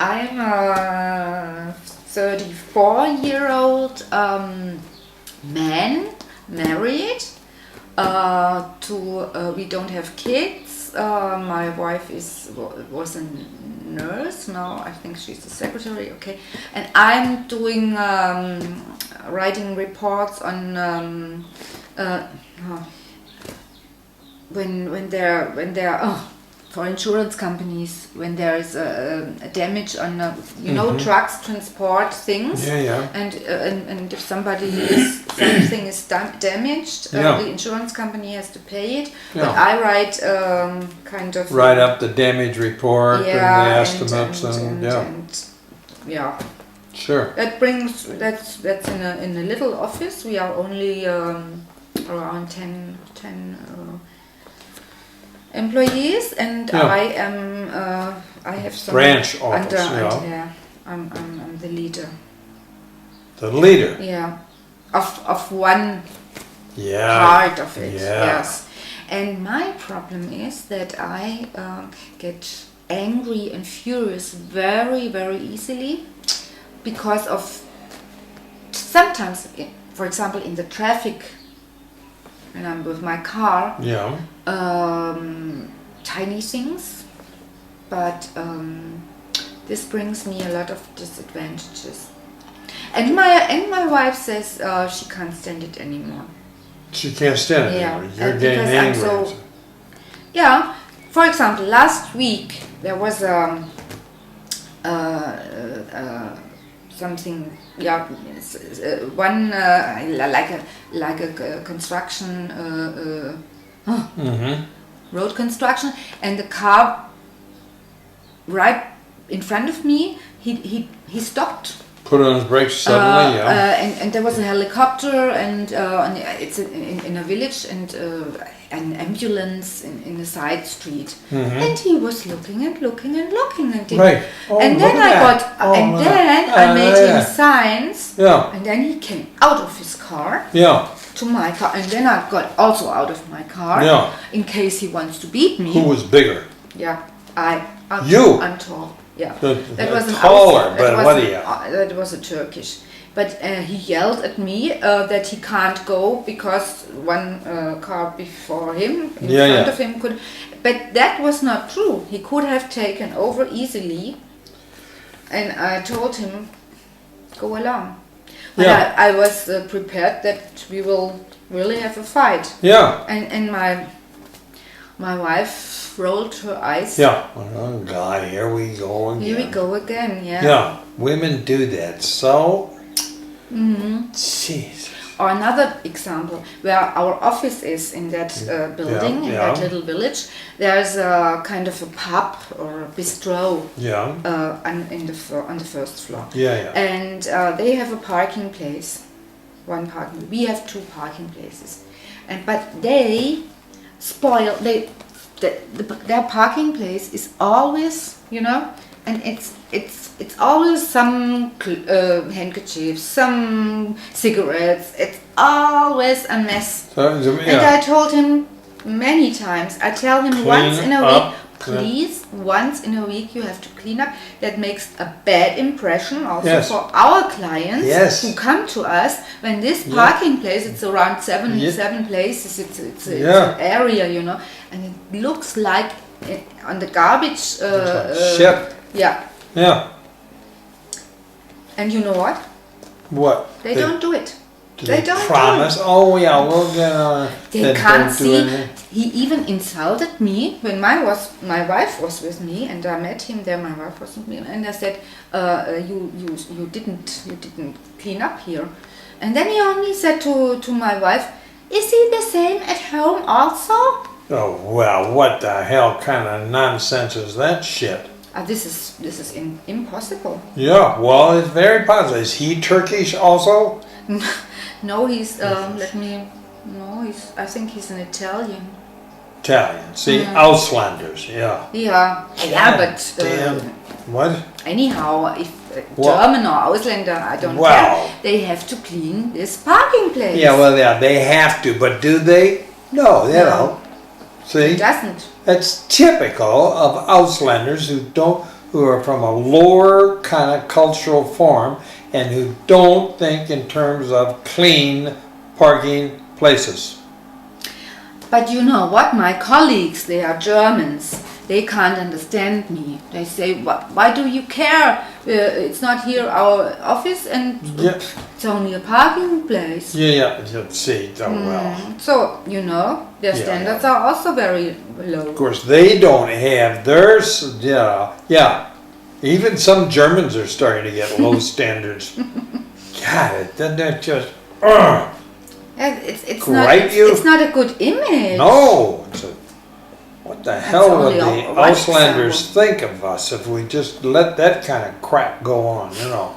I'm a 34-year-old man, married. We don't have kids. My wife was a nurse. Now I think she's a secretary. Okay, and I'm doing writing reports on when they're for insurance companies, when there is a damage on trucks transport things, and if something is damaged, the insurance company has to pay it. But I write write up the damage report and the estimates and sure. That's in a little office. We are only around 10 employees, and I have some branch office. I'm the leader. The leader. Yeah, of one part of it. Yeah. Yes, and my problem is that I get angry and furious very, very easily because of sometimes, for example, in the traffic. When I'm with my car, tiny things, but this brings me a lot of disadvantages. And my wife says she can't stand it anymore. She can't stand it anymore. You're getting angry. For example, last week there was something. One like a construction, road construction, and the car right in front of me, he stopped. Put on his brakes suddenly, and there was a helicopter, and it's in a village, and an ambulance in a side street, and he was looking and looking and looking and right. And then I made him signs, and then he came out of his car to my car, and then I got also out of my car in case he wants to beat me. Who was bigger? I'm tall. Yeah, that was taller, but what do you? That was a Turkish. But he yelled at me that he can't go because one car before him, in front of him, could. But that was not true. He could have taken over easily. And I told him, go along. But I was prepared that we will really have a fight. Yeah. And my wife rolled her eyes. Yeah. Oh, God, here we go again. Here we go again, Yeah, women do that. So, Jesus. Or another example, where our office is in that building, in that little village, there's a kind of a pub or a bistro on the first floor. And they have a parking place, we have 2 parking places. But they spoil, their parking place is always, and it's always some handkerchiefs, some cigarettes. It's always a mess. And I told him many times. I tell him once in a week, please, once in a week you have to clean up. That makes a bad impression also for our clients who come to us. When this parking place, it's around seven places. It's an area, and it looks like on the garbage ship. Yeah. And you know what? What? They don't do it. They don't promise. We'll get They can't see. He even insulted me when my wife was with me, and I met him there. My wife was with me, and I said, "You didn't clean up here." And then he only said to my wife, "Is he the same at home also?" Oh well, what the hell kind of nonsense is that shit? This is impossible. Yeah, well, it's very possible. Is he Turkish also? No, he's I think he's an Italian. See, Auslanders, but damn. What? Anyhow, if German or Ausländer, I don't care. They have to clean this parking place. They have to, but do they? No, they don't. See? It doesn't. That's typical of Auslanders who are from a lower kind of cultural form and who don't think in terms of clean parking places. But you know what? My colleagues, they are Germans. They can't understand me. They say, why do you care? It's not here our office and it's only a parking place. Yeah, see, well. So, you know, their standards are also very low. Of course, they don't have theirs, even some Germans are starting to get low standards. God, they're just, it's not a good image. No, what the hell would the Auslanders think of us if we just let that kind of crap go on, you know?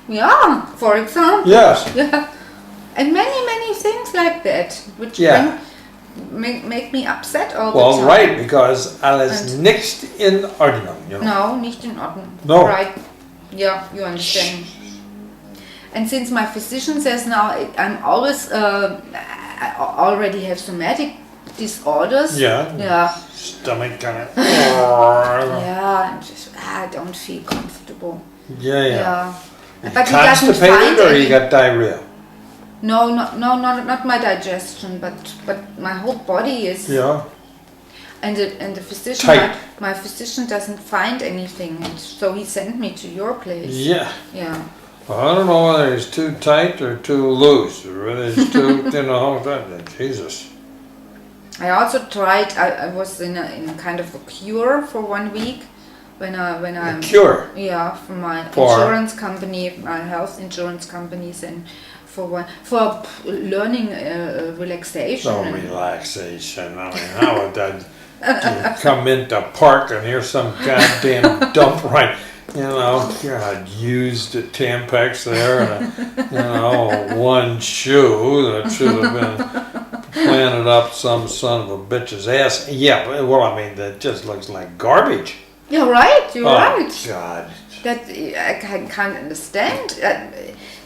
Yeah, for example. Yes. Yeah. And many things like that, which make me upset all the time. Well, right, because alles nicht in Ordnung, you know? No, nicht in Ordnung. No. Right. Yeah, you understand. And since my physician says now I'm always, I already have somatic disorders. Yeah. Stomach kind of. Yeah, I don't feel comfortable. Yeah. But he doesn't find or you got diarrhea? No, not my digestion, but my whole body is. Yeah. And the physician, my physician doesn't find anything, and so he sent me to your place. Yeah. Yeah. Well, I don't know whether it's too tight or too loose, or whether it's too, Jesus. I also tried. I was in a kind of a cure for 1 week when I cure. Yeah, for my insurance company, my health insurance companies, and for learning relaxation. No relaxation. I mean, how would that? You come into park and here's some goddamn dump right. You know, God, used Tampax there, and one shoe that should have been planted up some son of a bitch's ass. Yeah, well, I mean, that just looks like garbage. You're right. You're right. Oh God. That I can't understand.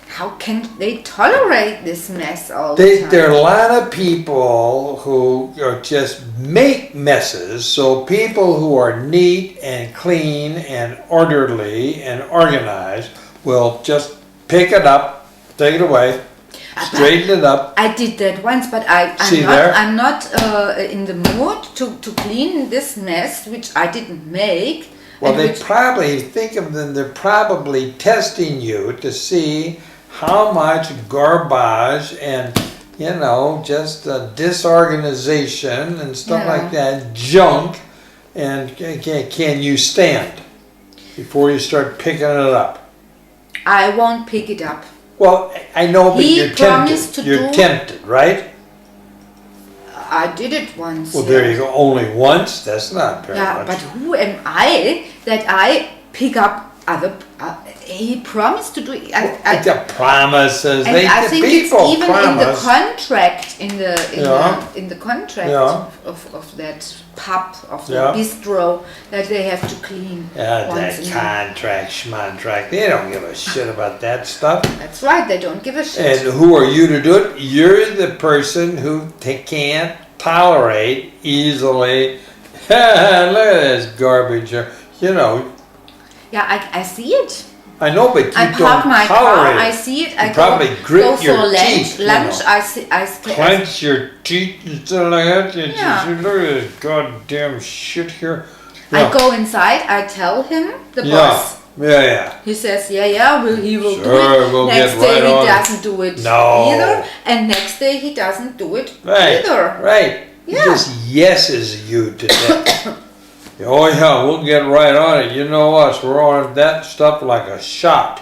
How can they tolerate this mess all the time? There are a lot of people who are just make messes, so people who are neat and clean and orderly and organized will just pick it up, take it away, straighten it up. I did that once, but I'm not in the mood to clean this mess, which I didn't make. Well, they probably think of them, they're probably testing you to see how much garbage and, just disorganization and stuff like that, junk, and can you stand before you start picking it up? I won't pick it up. Well, I know, but you're tempted. You're tempted, right? I did it once. Well, there you go. Only once? That's not very much. Yeah, but who am I that I pick up other... he promised to do it. The promises. And I think it's even in the contract, in the contract of that pub, of the bistro, that they have to clean. Yeah, that contract, schmontract. They don't give a shit about that stuff. That's right, they don't give a shit. And who are you to do it? You're the person who can't tolerate easily. Look at this garbage. Yeah, I see it. I know, but you I don't park my tolerate car, it. I see it. You probably grit your teeth. Lunch, Clench your teeth and stuff like that. You look at this goddamn shit here. Yeah. I go inside, I tell him, the boss. Yeah. He says, he will do it. We'll next get day right he doesn't do it either. And next day he doesn't do it either. Right. Yeah. He just yeses you to death. Oh yeah, we'll get right on it. You know us, we're on that stuff like a shot.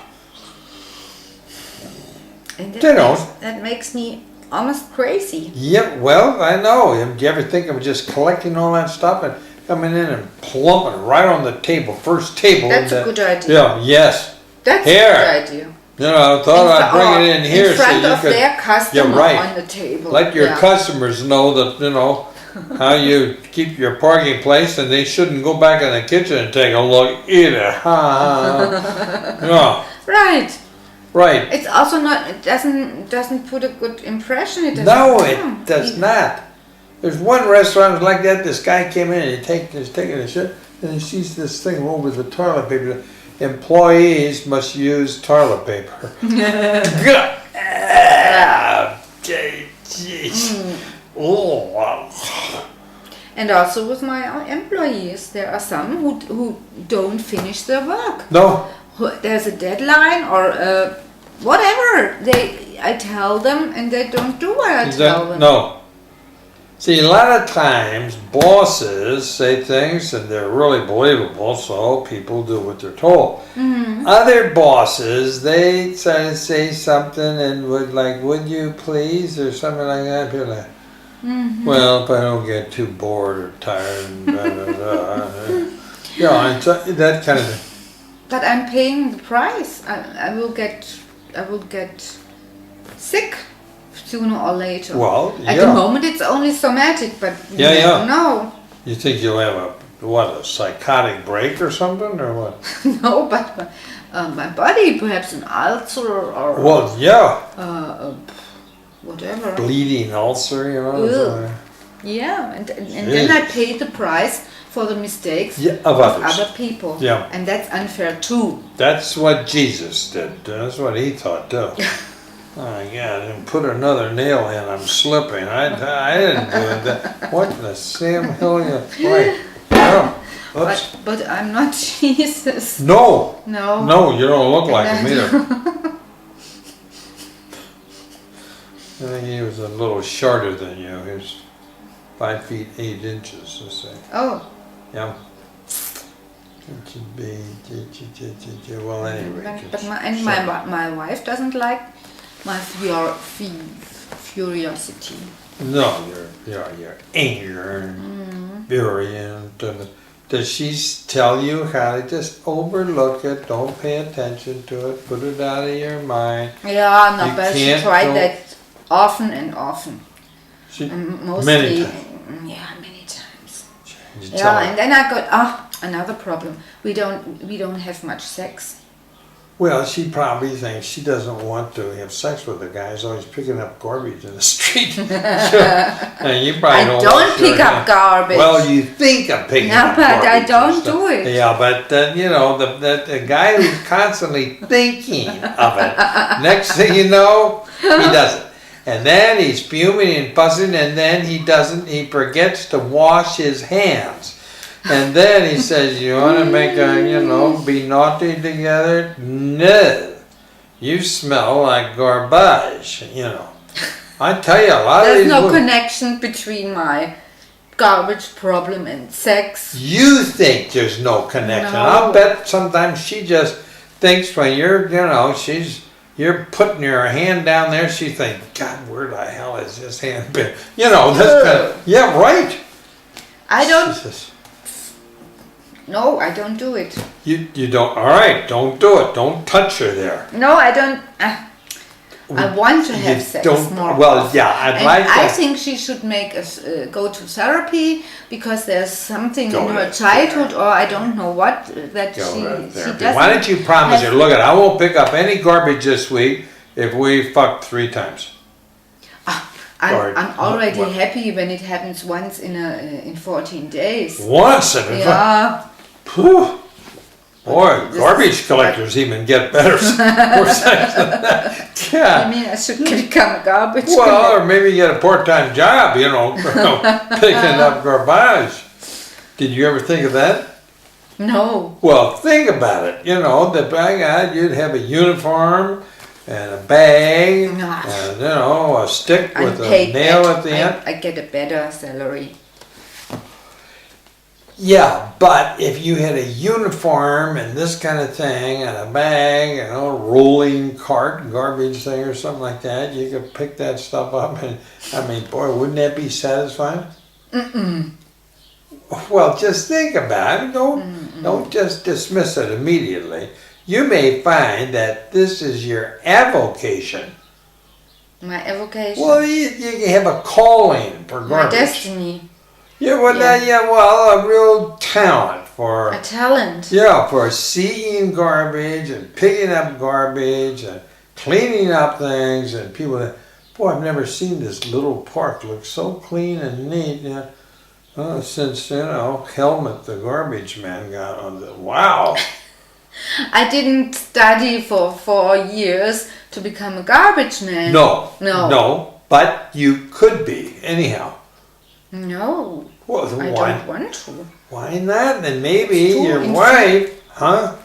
And that makes me almost crazy. Yeah, well, I know. Do you ever think of just collecting all that stuff and coming in and plumping it right on the table, first table? That's a good idea. Yeah, yes. That's a good idea. I thought I'd bring it in here in front of their customer on the table. Let your customers know that, how you keep your parking place, and they shouldn't go back in the kitchen and take a look either. Right. Right. It's also not. It doesn't put a good impression. It does not. There's one restaurant like that. This guy came in and he's taking a shit. and he sees this thing over the toilet paper. Employees must use toilet paper. And also with my employees, there are some who don't finish their work. No. There's a deadline or whatever. I tell them and they don't do what I tell them. No. See, a lot of times bosses say things and they're really believable, so people do what they're told. Mm-hmm. Other bosses, they say something and would you please, or something like that. People are like, mm-hmm. well, if I don't get too bored or tired, and blah, blah, blah. Yeah, that kind of thing. But I'm paying the price. I will get sick sooner or later. Well, at the moment it's only somatic, but you never know. You think you'll have a psychotic break or something, or what? No, but my body, perhaps an ulcer or whatever. Bleeding ulcer, you know. Yeah, and then I pay the price for the mistakes of other people. Yeah. And that's unfair too. That's what Jesus did. That's what he taught too. Oh my God, and put another nail in, I'm slipping. I didn't do that. What in the Sam Hill you play? No. But I'm not Jesus. No. No. No, you don't look like him either. I think he was a little shorter than you. He was 5 feet 8 inches, let's say. Oh. Yeah. Well, anyway. But my wife doesn't like my curiosity. No, your anger and virulent. Does she tell you how to just overlook it, don't pay attention to it, put it out of your mind? Yeah, no, but she tried that often and often. Mostly, many times. Yeah, many times. Yeah, and then I got another problem. We don't have much sex. Well, she probably thinks she doesn't want to have sex with a guy who's always picking up garbage in the street. And you probably don't pick up garbage. Well, you think of picking up garbage. No, but I don't do it. Yeah, but the guy who's constantly thinking of it, next thing you know, he does it. And then he's fuming and fussing, and then he forgets to wash his hands. And then he says, you want to make be naughty together? No. You smell like garbage, I tell you, a lot of these There's no connection between my garbage problem and sex. You think there's no connection. No. I'll bet sometimes she just thinks when you're putting your hand down there, she thinks, God, where the hell has this hand been? Yeah, right. I don't... Jesus. No, I don't do it. You don't. All right, don't do it. Don't touch her there. No, I don't. I want to have sex more. Well, often. yeah, I think she should go to therapy because there's something in her childhood, or I don't know what that she doesn't. Why don't you promise her? Look, I won't pick up any garbage this week if we fuck 3 times. I'm already happy when it happens once in 14 days. Once? Yeah. Boy, garbage collectors even get better more sex than that. Yeah. I mean, I should become a garbage collector. collector. Or maybe get a part-time job, picking up garbage. Did you ever think of that? No. Well, think about it. You'd have a uniform and a bag and, a stick with a nail at the end. I get a better salary. Yeah, but if you had a uniform and this kind of thing and a bag and a rolling cart, garbage thing or something like that, you could pick that stuff up and, boy, wouldn't that be satisfying? Mm-mm. Well, just think about it. Don't just dismiss it immediately. You may find that this is your avocation. My avocation? Well, you have a calling for garbage. My destiny. Yeah, a real talent for... A talent. Yeah, for seeing garbage and picking up garbage and cleaning up things and people that... Boy, I've never seen this little park look so clean and neat. Since, Helmut the garbage man got on the... Wow! I didn't study for 4 years to become a garbage man. No, but you could be, anyhow. No, well, I don't want to. Why not? Then maybe your wife, huh?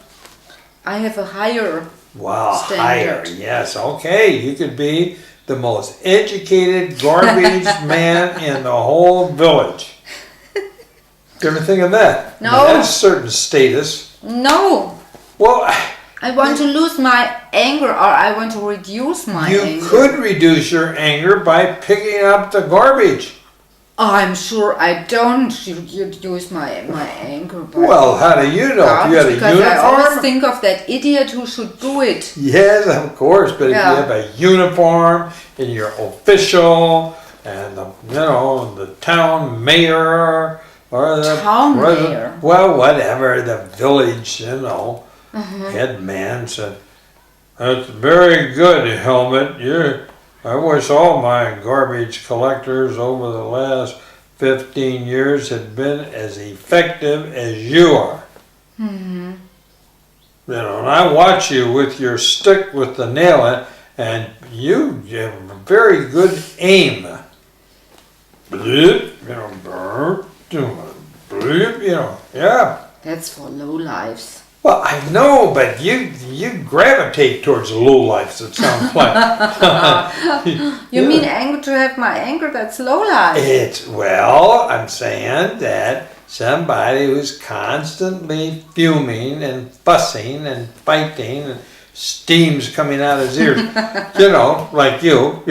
I have a higher standard. Higher, yes, okay. You could be the most educated garbage man in the whole village. You ever think of that? No. Now, that's certain status. No. Well, I want to lose my anger, or I want to reduce my anger. You could reduce your anger by picking up the garbage. I'm sure I don't reduce my anger. Well, how do you know? If you had a uniform? I always think of that idiot who should do it. Yes, of course. But if you have a uniform and you're official, and the town mayor or the town mayor, well, whatever, the village, head man said, "That's very good, Helmut. I wish all my garbage collectors over the last 15 years had been as effective as you are." Mm-hmm. And I watch you with your stick with the nail in it, and you have a very good aim. Yeah. That's for low lives. Well, I know, but you gravitate towards low lives, it sounds like. You mean anger to have my anger? That's low life. I'm saying that somebody who's constantly fuming and fussing and fighting and steam's coming out of his ears, like you,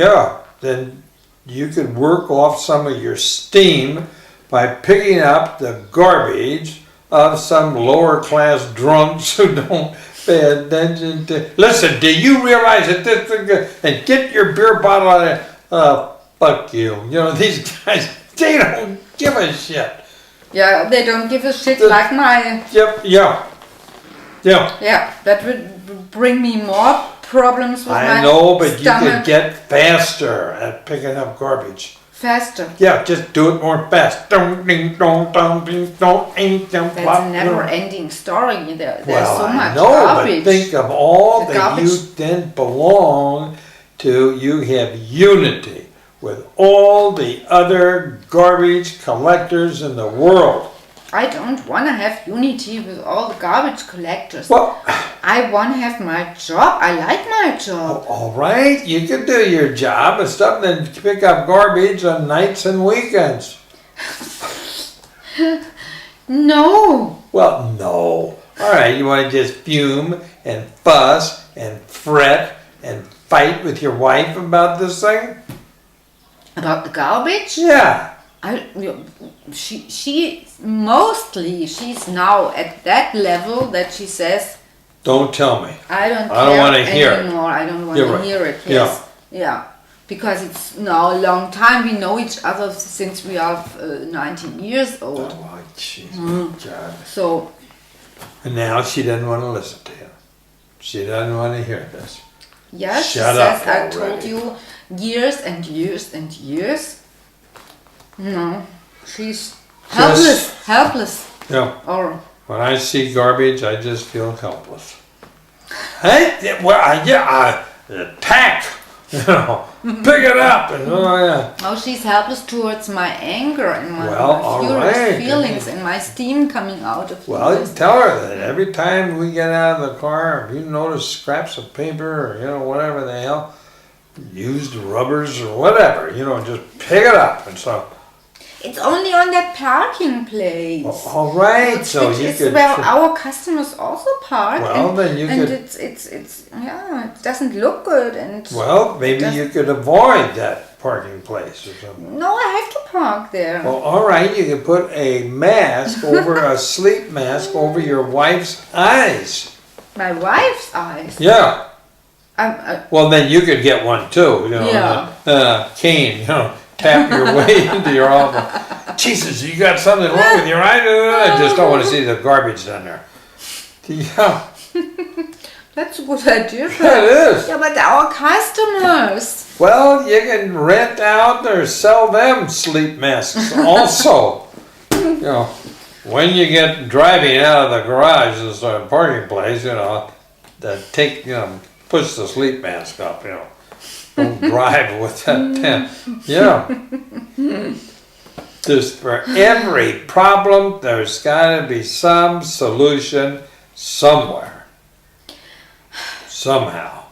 then you could work off some of your steam by picking up the garbage of some lower class drunks who don't pay attention to. Listen, do you realize that this is and get your beer bottle out of fuck you. These guys, they don't give a shit. Yeah, they don't give a shit like my. Yeah, that would bring me more problems with my I know, but stomach. you could get faster at picking up garbage. Faster. Yeah, just do it more fast. That's a never-ending story. There's so much But garbage. think of all that you then belong to. You have unity with all the other garbage collectors in the world. I don't want to have unity with all the garbage collectors. Well, I want to have my job. I like my job. All right, you can do your job and stuff, and then pick up garbage on nights and weekends. No. Well, no. All right, you want to just fume and fuss and fret and fight with your wife about this thing? About the garbage? Yeah. She's now at that level that she says, "Don't tell me. I don't want to hear anymore. I don't want to hear it." Yes. Yeah. Because it's now a long time. We know each other since we are 19 years old. Oh, jeez. God. So. And now she doesn't want to listen to him. She doesn't want to hear this. Yeah, she says, I told you years and years and years. No, she's helpless. Yeah. Or when I see garbage, I just feel helpless. Attack. Pick it up and she's helpless towards my anger and my furious feelings and my steam coming out of you tell her that every time we get out of the car, if you notice scraps of paper or whatever the hell, used rubbers or whatever, just pick it up. And so it's only on that parking place. All right, so you could. Where our customers also park. Well, then you could. And it doesn't look good, and. Well, maybe you could avoid that parking place or something. No, I have to park there. Well, all right, you could put a mask a sleep mask over your wife's eyes. My wife's eyes. Yeah. Well, then you could get one too. Cane. Tap your way into your office. Jesus, you got something wrong with your eye? I just don't want to see the garbage down there. Yeah. That's a good idea. Yeah, it is. Yeah, but our customers. Well, you can rent out or sell them sleep masks also. you know, when you get driving out of the garage and the parking place, you know, push the sleep mask up, you know. Don't drive with that tent. Yeah. Just for every problem, there's got to be some solution somewhere. Somehow.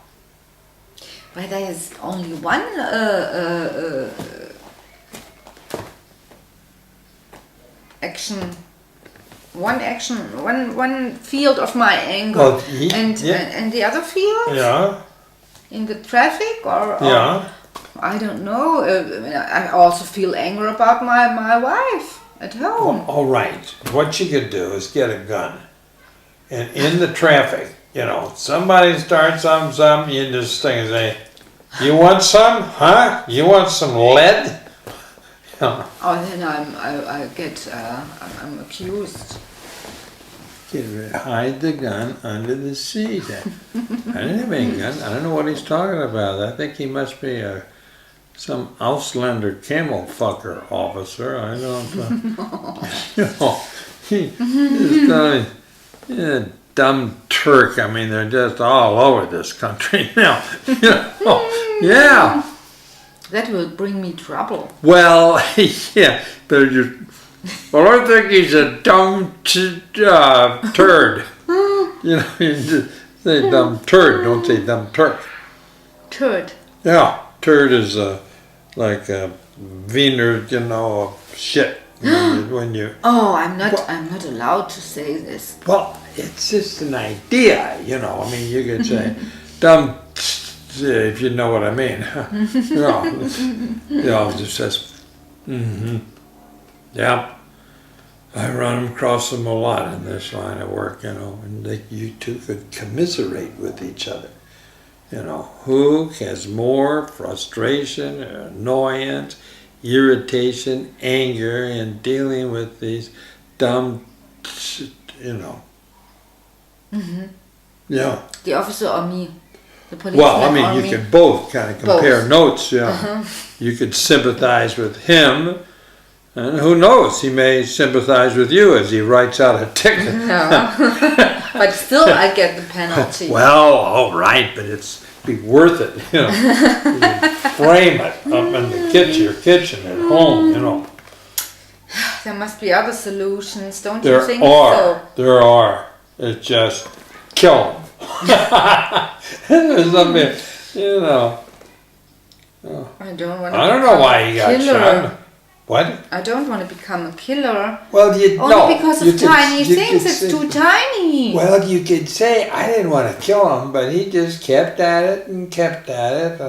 But there is only one one field of my anger, well, and the other field, yeah, in the traffic, or yeah, I don't know. I also feel anger about my wife at home. Well, all right, what you could do is get a gun, and in the traffic, you know, somebody starts something, you just think and say, "You want some? Huh? You want some lead?" Oh, then I'm accused. Hide the gun under the seat. I didn't have any gun. I don't know what he's talking about. I think he must be some Ausländer camel fucker officer. I don't. You know, he's a dumb Turk. I mean, they're just all over this country now. You know, yeah. That will bring me trouble. Well, yeah, they're just. Well, I think he's a dumb turd. You know, you just say dumb turd, don't say dumb Turk. Turd. Yeah, turd is like a wiener, you know, shit. When you. Oh, I'm not allowed to say this. Well, it's just an idea, you know. I mean, you could say dumb, if you know what I mean. You know, it just says, yeah. I run across them a lot in this line of work, you know, and you two could commiserate with each other. You know, who has more frustration, annoyance, irritation, anger in dealing with these dumb, you know. Yeah. The officer or me? The policeman. Well, I mean, you could both kind of compare notes, yeah. You could sympathize with him. And who knows, he may sympathize with you as he writes out a ticket. No. But still I get the penalty. Well, all right, but it's be worth it, you know. You frame it up in the your kitchen at home, you know. There must be other solutions, don't you think so? There are. It's just kill him. There's something, you know. I don't know why he got shot. What? I don't want to become a killer. Well, only because of tiny things. It's too tiny. Well, you could say I didn't want to kill him, but he just kept at it, and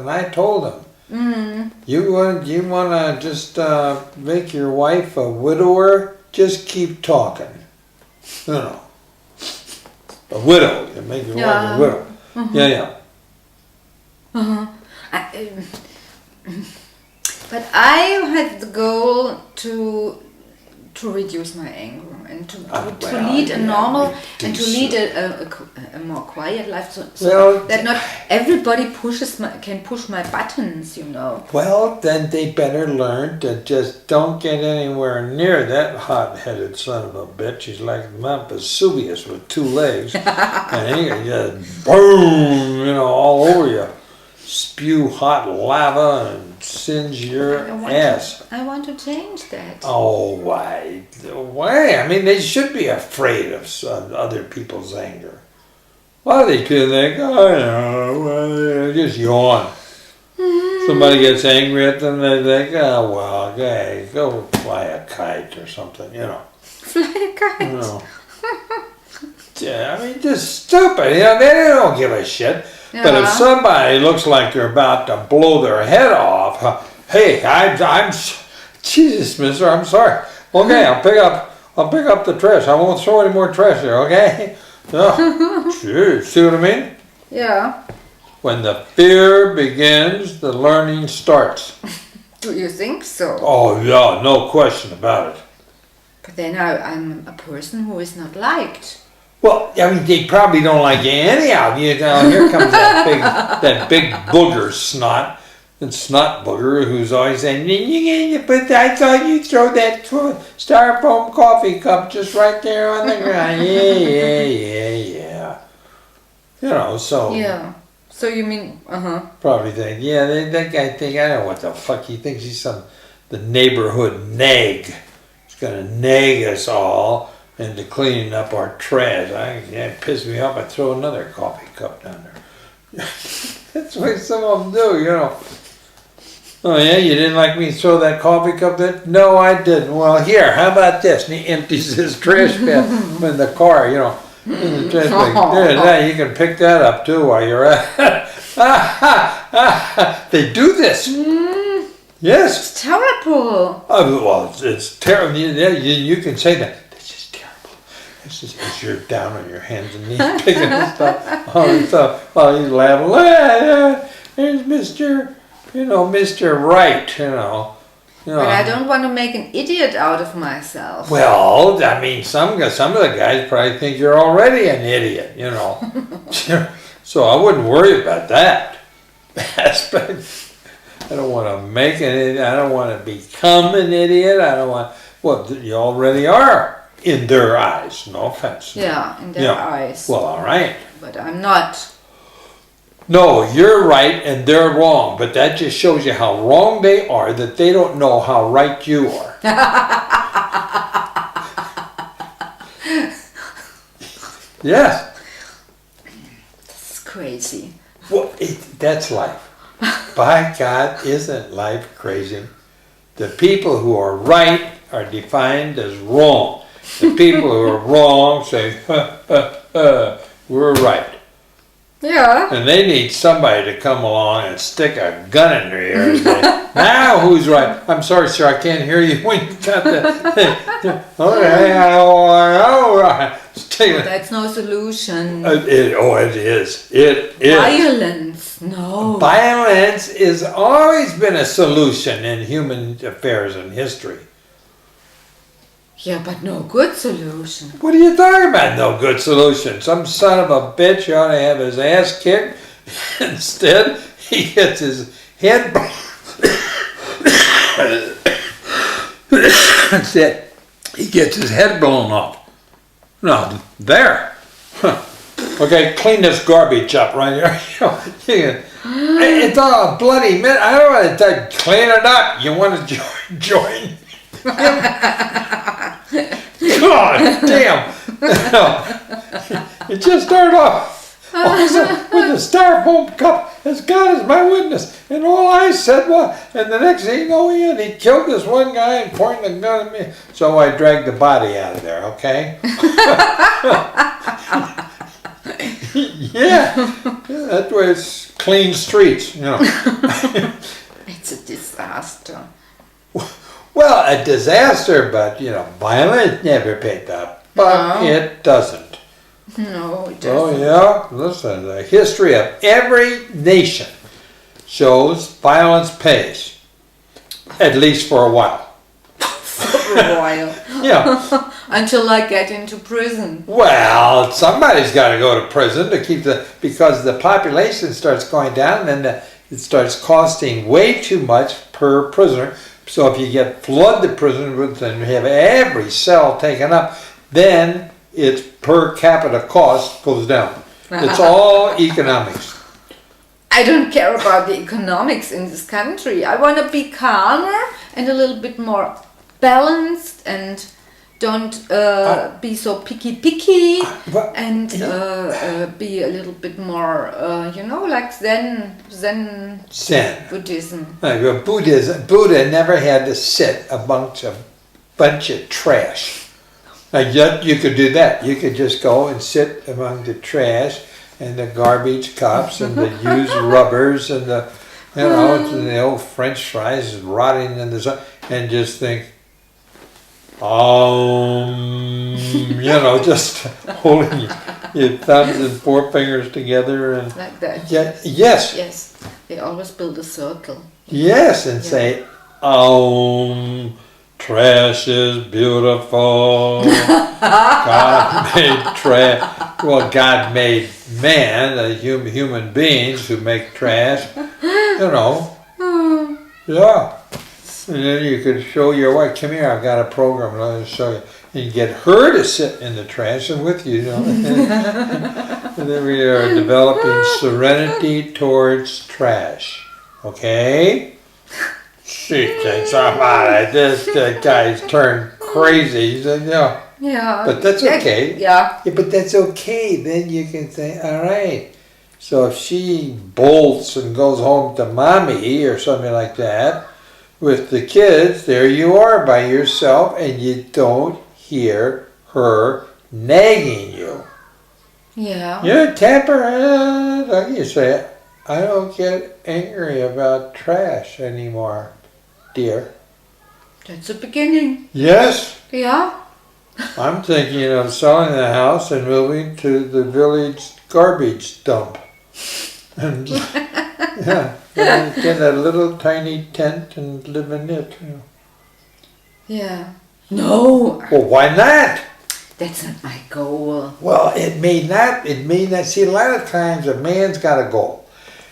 I told him, you want to just make your wife a widower? Just keep talking. You know, a widow. You make your wife a widow. Yeah. But I had the goal to reduce my anger and to lead a normal and to lead a more quiet life, so that not everybody can push my buttons, you know. Well, then they better learn to just don't get anywhere near that hot-headed son of a bitch. He's like Mount Vesuvius with two legs, and he can just boom, you know, all over you. Spew hot lava and singe your ass. I want to change that. Oh, why? Why? I mean, they should be afraid of other people's anger. Why do they feel like, well, just yawn. Somebody gets angry at them, they think, oh, well, okay, go fly a kite or something, you know. Fly a kite? You know. Yeah, I mean, just stupid. You know, they don't give a shit. Yeah. But if somebody looks like they're about to blow their head off, hey, I'm Jesus, mister, I'm sorry. Okay, I'll pick up the trash. I won't throw any more trash there, okay? See what I mean? Yeah. When the fear begins, the learning starts. Do you think so? Oh, yeah, no question about it. But then I'm a person who is not liked. Well, I mean, they probably don't like you anyhow. You know, here comes that big booger snot. snot booger who's always saying, but I thought you'd throw that styrofoam coffee cup just right there on the ground. Yeah. You know, so. Yeah. So you mean, Probably think, that guy think, I don't know what the fuck he thinks he's the neighborhood nag. He's gonna nag us all into cleaning up our trash. It pissed me off. I throw another coffee cup down there. That's what some of them do, you know. Oh yeah, you didn't like me to throw that coffee cup there? No, I didn't. Well, here, how about this? And he empties his trash can in the car, you know. In the trash bag. There, you can pick that up too while you're at it. They do this. Yes. It's terrible. Well, it's terrible. You can say that. This is terrible. This is as you're down on your hands and knees picking this stuff. All this stuff. While he's laughing. There's Mr. Right, But I don't want to make an idiot out of myself. Well, I mean, some of the guys probably think you're already an idiot, you know. So I wouldn't worry about that aspect. I don't want to make an idiot. I don't want to become an idiot. Well, you already are in their eyes. No offense. Yeah, in their eyes. Well, all right. But I'm not. No, you're right and they're wrong, but that just shows you how wrong they are, that they don't know how right you are. Yes. That's crazy. Well, that's life. By God, isn't life crazy? The people who are right are defined as wrong. The people who are wrong say, we're right. Yeah. And they need somebody to come along and stick a gun in their ear and say, now who's right? I'm sorry, sir, I can't hear you when you got the... That's no solution. It is. It is. Violence, no. Violence has always been a solution in human affairs and history. Yeah, but no good solution. What are you talking about? No good solution. Some son of a bitch ought to have his ass kicked. Instead, he gets his head... That's it. He gets his head blown off. No, there. Huh. Okay, clean this garbage up right here. It's all a bloody minute. I don't want to clean it up. You want to join? God damn. It just started off with a styrofoam cup as God is my witness. And all I said was, and the next thing you know, he killed this one guy and pointed the gun at me. So I dragged the body out of there, okay? Yeah, that's where it's clean streets, you know. It's a disaster. Well, a disaster, but, violence never picked up. But it doesn't. No, it doesn't. Oh, yeah? Listen, the history of every nation shows violence pays. At least for a while. For a while. Yeah. Until I get into prison. Well, somebody's got to go to prison to keep because the population starts going down and it starts costing way too much per prisoner. So if you flood the prison and have every cell taken up, then its per capita cost goes down. It's all economics. I don't care about the economics in this country. I want to be calmer and a little bit more balanced and don't be so picky and be a little bit more, like Zen Buddhism. Buddha never had to sit amongst a bunch of trash. Now, yet you could do that. You could just go and sit among the trash and the garbage cups and the used rubbers and the old French fries rotting in the sun and just think, just holding your thumbs and forefingers together and like that. Yeah, yes. Yes, they always build a circle. Yes, and say, trash is beautiful. God made trash. Well, God made man, human beings who make trash. Yeah. And then you could show your wife, come here, I've got a program, and I'll show you. And you get her to sit in the trash and with you, you know. And then we are developing serenity towards trash. Okay? She thinks I'm out of this. That guy's turned crazy. He said, yeah. Yeah. But that's okay. Yeah. But that's okay. Then you can say, all right. So if she bolts and goes home to mommy or something like that with the kids, there you are by yourself and you don't hear her nagging you. Yeah. You tap her head, like you say, I don't get angry about trash anymore, dear. That's the beginning. Yes. Yeah. I'm thinking of selling the house and moving to the village garbage dump. And yeah, get a little tiny tent and live in it. You know. Yeah. No. Well, why not? That's not my goal. Well, it may not. See, a lot of times a man's got a goal.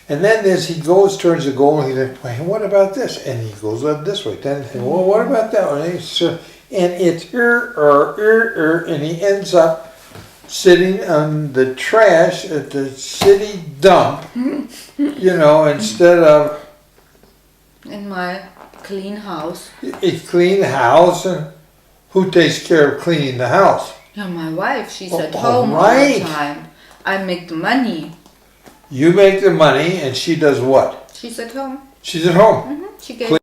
And then as he goes towards the goal, he says, well, what about this? And he goes up this way. Then, well, what about that one? And it's and he ends up sitting on the trash at the city dump, you know, instead of in my clean house. A clean house. And who takes care of cleaning the house? Yeah, my wife. She's at home all the time. I make the money. You make the money, and she does what? She's at home. She's at home. She gave